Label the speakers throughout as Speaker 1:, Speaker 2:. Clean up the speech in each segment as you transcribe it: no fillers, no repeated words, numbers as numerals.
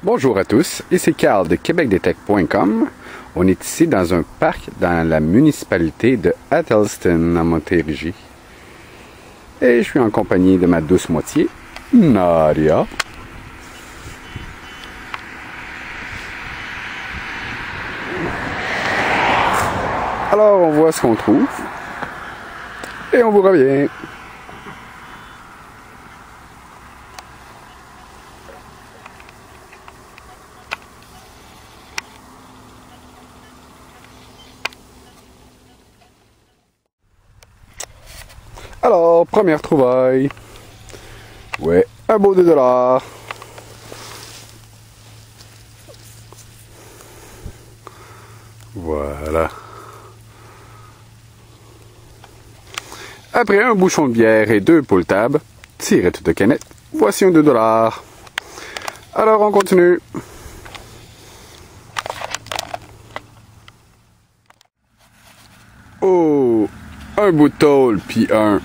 Speaker 1: Bonjour à tous, ici Carl de québecdetech.com. On est ici dans un parc dans la municipalité de Athelstone, en Montérégie. Et je suis en compagnie de ma douce moitié, Nadia. Alors, on voit ce qu'on trouve. Et on vous revient. Alors, première trouvaille. Ouais, un beau 2$. Voilà. Après un bouchon de bière et 2 poules tables, tirettes de canette, voici un 2$. Alors, on continue. Oh, un bout de tôle, puis un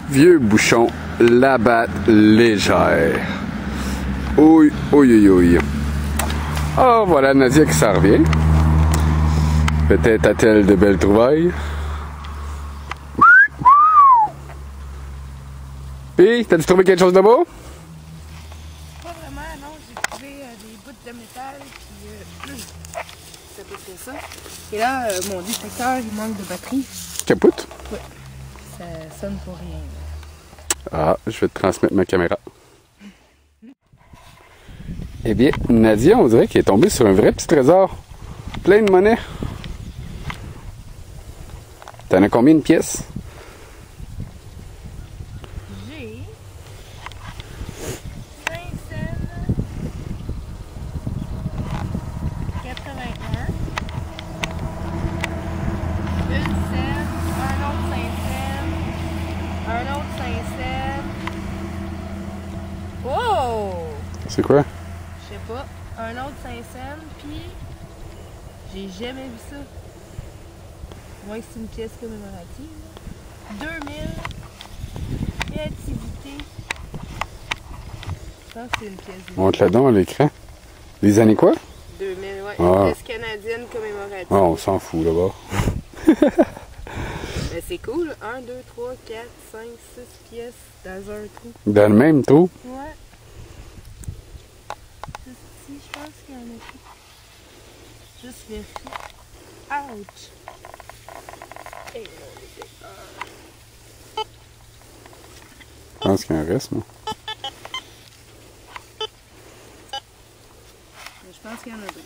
Speaker 1: vieux bouchon Labatt légère. Oui, oui, oui, oui. Oh, voilà Nadia qui s'en revient. Peut-être a-t-elle de belles trouvailles. Puis, t'as-tu trouvé quelque chose de beau?
Speaker 2: Pas vraiment, non. J'ai trouvé des bouts de métal, puis c'est à peu près ça. Et là, mon détecteur, il manque de batterie.
Speaker 1: Capoute?
Speaker 2: Oui. Ça sonne pour rien.
Speaker 1: Ah, je vais te transmettre ma caméra. Eh bien, Nadia, on dirait qu'elle est tombée sur un vrai petit trésor. Plein de monnaie. T'en as combien de pièces?
Speaker 2: J'ai 5 cents, 81, 1 cent, un autre 5 cents, un autre 5 cents. Wow!
Speaker 1: C'est quoi?
Speaker 2: Je sais pas. Un autre 5 cents, puis j'ai jamais vu ça. Moi, c'est une pièce commémorative. 2000. Créativité. Je pense que c'est une pièce.
Speaker 1: Montre-la donc à l'écran. Les années quoi?
Speaker 2: 2000, ouais.
Speaker 1: Ah.
Speaker 2: Une pièce canadienne commémorative.
Speaker 1: Ah, on s'en fout là-bas.
Speaker 2: Mais c'est cool. 1, 2, 3, 4, 5, 6 pièces dans un trou.
Speaker 1: Dans le même trou?
Speaker 2: Ouais. Ici, je pense qu'il y en a plus. Juste vérifier. Ouch! Hey, mon détecteur.
Speaker 1: Je pense qu'il y en reste, moi.
Speaker 2: Mais je pense qu'il y en a deux.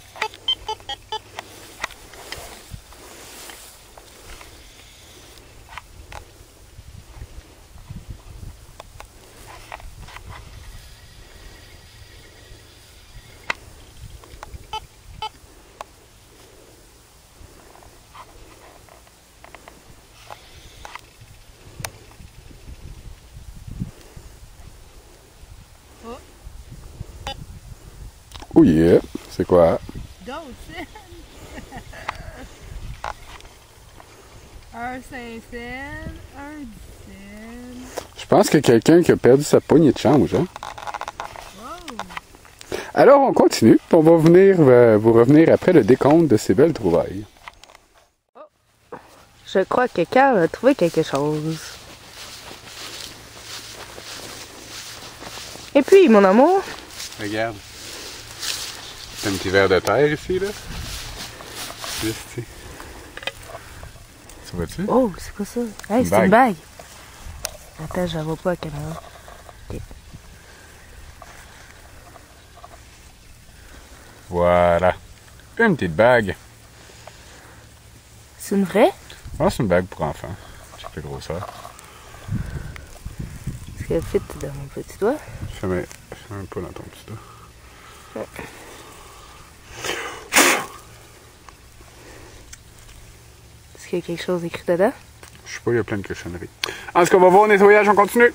Speaker 2: Oh,
Speaker 1: Oh yeah! C'est quoi?
Speaker 2: d'autres cents. Un 5 cents, un 10 cents.
Speaker 1: Je pense que quelqu'un qui a perdu sa poignée de change, hein?
Speaker 2: Wow!
Speaker 1: Alors, on continue. Puis on va venir vous revenir après le décompte de ces belles trouvailles.
Speaker 2: Je crois que Carl a trouvé quelque chose. Et puis, mon amour,
Speaker 1: Regarde. C'est un petit verre de terre ici, là. Juste ici. Tu vois-tu?
Speaker 2: oh, c'est quoi ça? Hey, c'est
Speaker 1: bague.
Speaker 2: une bague. Attends, je la vois pas à la caméra. Ok.
Speaker 1: Voilà. Une petite bague.
Speaker 2: C'est une vraie?
Speaker 1: Ah, c'est une bague pour enfants. Check la grosseur.
Speaker 2: Est-ce qu'elle fit dans mon petit doigt?
Speaker 1: Je mets même pas dans ton petit doigt.
Speaker 2: Ouais. Est-ce qu'il y a quelque chose écrit dedans?
Speaker 1: Je sais pas, il y a plein de cochonneries. En tout cas, on va voir au nettoyage, on continue.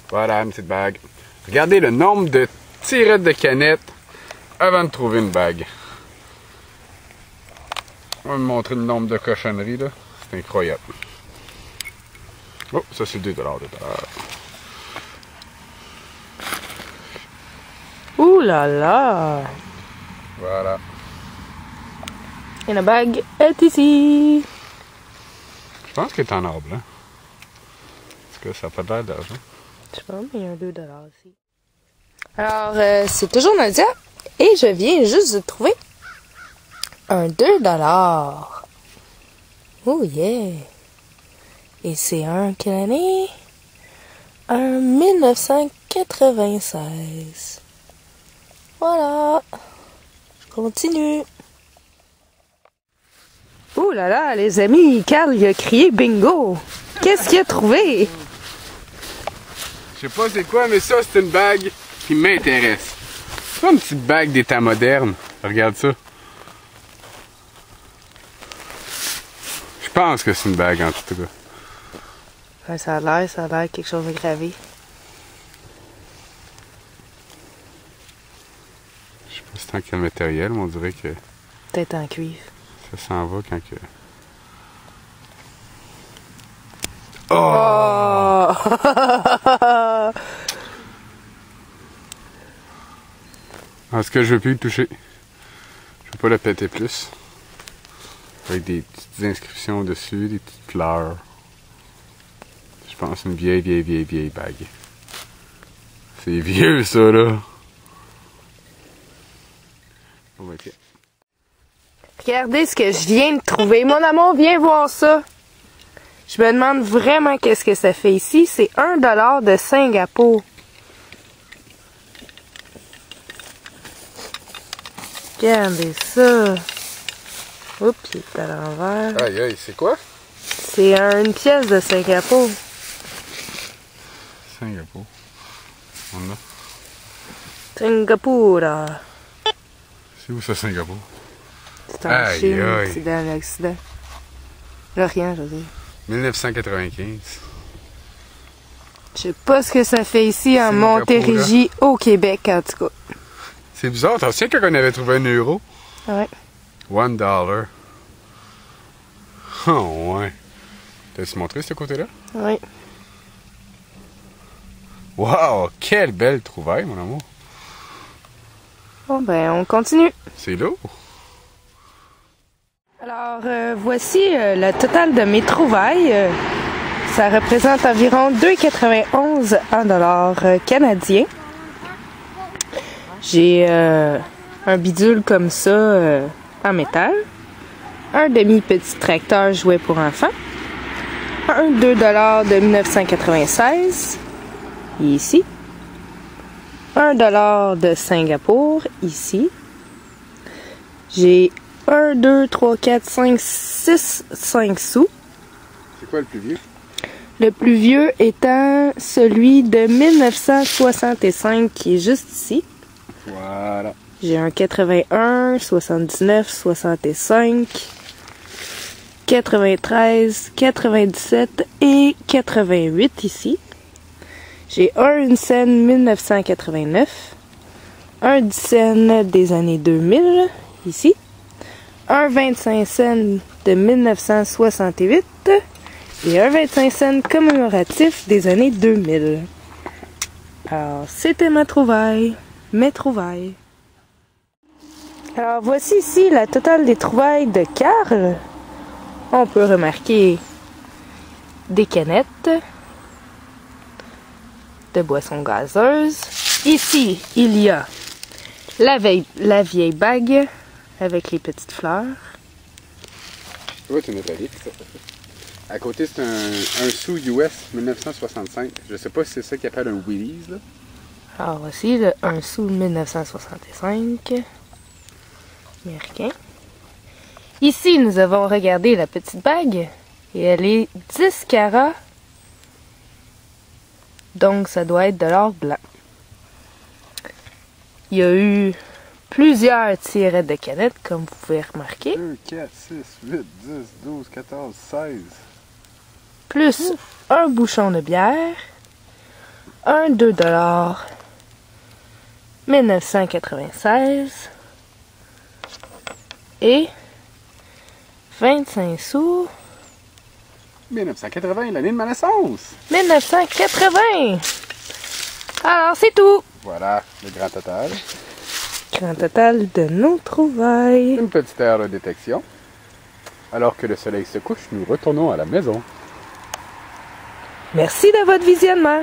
Speaker 1: Voilà, une petite bague. Regardez le nombre de tirettes de canettes avant de trouver une bague. On va me montrer le nombre de cochonneries, là. C'est incroyable. Oh, ça c'est 2$.
Speaker 2: Ouh là là!
Speaker 1: Voilà.
Speaker 2: Et la bague est ici.
Speaker 1: Je pense qu'elle est en or blanc. Parce que ça n'a pas l'air d'argent.
Speaker 2: Je sais pas, mais il y a un 2$ ici. Alors, c'est toujours Nadia. Et je viens juste de trouver un 2$. Oh yeah! Et c'est un quelle année? Un 1996. Voilà. Je continue. Ouh là là, les amis, Carl il a crié bingo. Qu'est-ce qu'il a trouvé?
Speaker 1: Je sais pas c'est quoi, mais ça, c'est une bague qui m'intéresse. C'est pas une petite bague d'état moderne. Regarde ça. Je pense que c'est une bague, en tout cas.
Speaker 2: Ouais, ça a l'air quelque chose de gravé.
Speaker 1: Je sais pas si c'est en quel matériel, mais on dirait que
Speaker 2: Peut-être en cuivre.
Speaker 1: ça s'en va quand que...
Speaker 2: Oh!
Speaker 1: En tout cas, je veux plus le toucher. Je veux pas le péter plus. Avec des petites inscriptions dessus, des petites fleurs. Je pense que c'est une vieille bague. C'est vieux, ça, là. On va essayer.
Speaker 2: Regardez ce que je viens de trouver. Mon amour, viens voir ça. Je me demande vraiment qu'est-ce que ça fait ici. C'est $1 de Singapour. Regardez ça. Oups, il est à l'envers.
Speaker 1: Aïe, aïe, c'est quoi?
Speaker 2: C'est une pièce de Singapour.
Speaker 1: Singapour. On a.
Speaker 2: Singapour. Là.
Speaker 1: C'est où ça, Singapour?
Speaker 2: C'est en
Speaker 1: Aïe,
Speaker 2: Chine,
Speaker 1: aïe.
Speaker 2: c'est dans l'Occident. L'Orient, je veux dire.
Speaker 1: 1995.
Speaker 2: Je sais pas ce que ça fait ici en
Speaker 1: Singapour,
Speaker 2: Montérégie, au Québec, en tout cas.
Speaker 1: C'est bizarre, t'as sais quand on avait trouvé €1?
Speaker 2: Ouais.
Speaker 1: $1. Oh, ouais. T'as-tu montré ce côté-là?
Speaker 2: Oui.
Speaker 1: Wow, quelle belle trouvaille, mon amour.
Speaker 2: Bon, ben, on continue.
Speaker 1: C'est lourd.
Speaker 2: Alors, voici la totale de mes trouvailles. Ça représente environ 2,91 en dollars canadiens. J'ai un bidule comme ça en métal. Un demi-petit tracteur jouet pour enfants. Un 2$ de 1996. Ici. $1 de Singapour. Ici. J'ai 1, 2, 3, 4, 5, 6, 5 sous.
Speaker 1: C'est quoi le plus vieux?
Speaker 2: Le plus vieux étant celui de 1965 qui est juste ici.
Speaker 1: Voilà.
Speaker 2: J'ai un 81, 79, 65, 93, 97 et 88 ici. J'ai un scène 1989, un 10 cents des années 2000 ici, un 25 cents de 1968 et un 25 cents commémoratif des années 2000. Alors, c'était ma trouvaille, mes trouvailles. Alors, voici ici la totale des trouvailles de Carl. On peut remarquer des canettes de boissons gazeuses. Ici, il y a la vieille bague avec les petites fleurs.
Speaker 1: Tu vois, c'est métallique, ça. À côté, c'est un sou US 1965. Je sais pas si c'est ça qu'ils appellent un Willys, là.
Speaker 2: Alors, voici le 1 sou 1965 américain. Ici, nous avons regardé la petite bague et elle est 10 carats. Donc, ça doit être de l'or blanc. Il y a eu plusieurs tirettes de canettes, comme vous pouvez remarquer.
Speaker 1: 2, 4, 6, 8, 10, 12, 14, 16.
Speaker 2: Plus un bouchon de bière. Un 2$ 1996. Et 25 sous.
Speaker 1: 1980, l'année de ma naissance.
Speaker 2: 1980. Alors, c'est tout.
Speaker 1: Voilà, le grand total.
Speaker 2: grand total de nos trouvailles.
Speaker 1: Une petite erreur de détection. Alors que le soleil se couche, nous retournons à la maison.
Speaker 2: Merci de votre visionnement.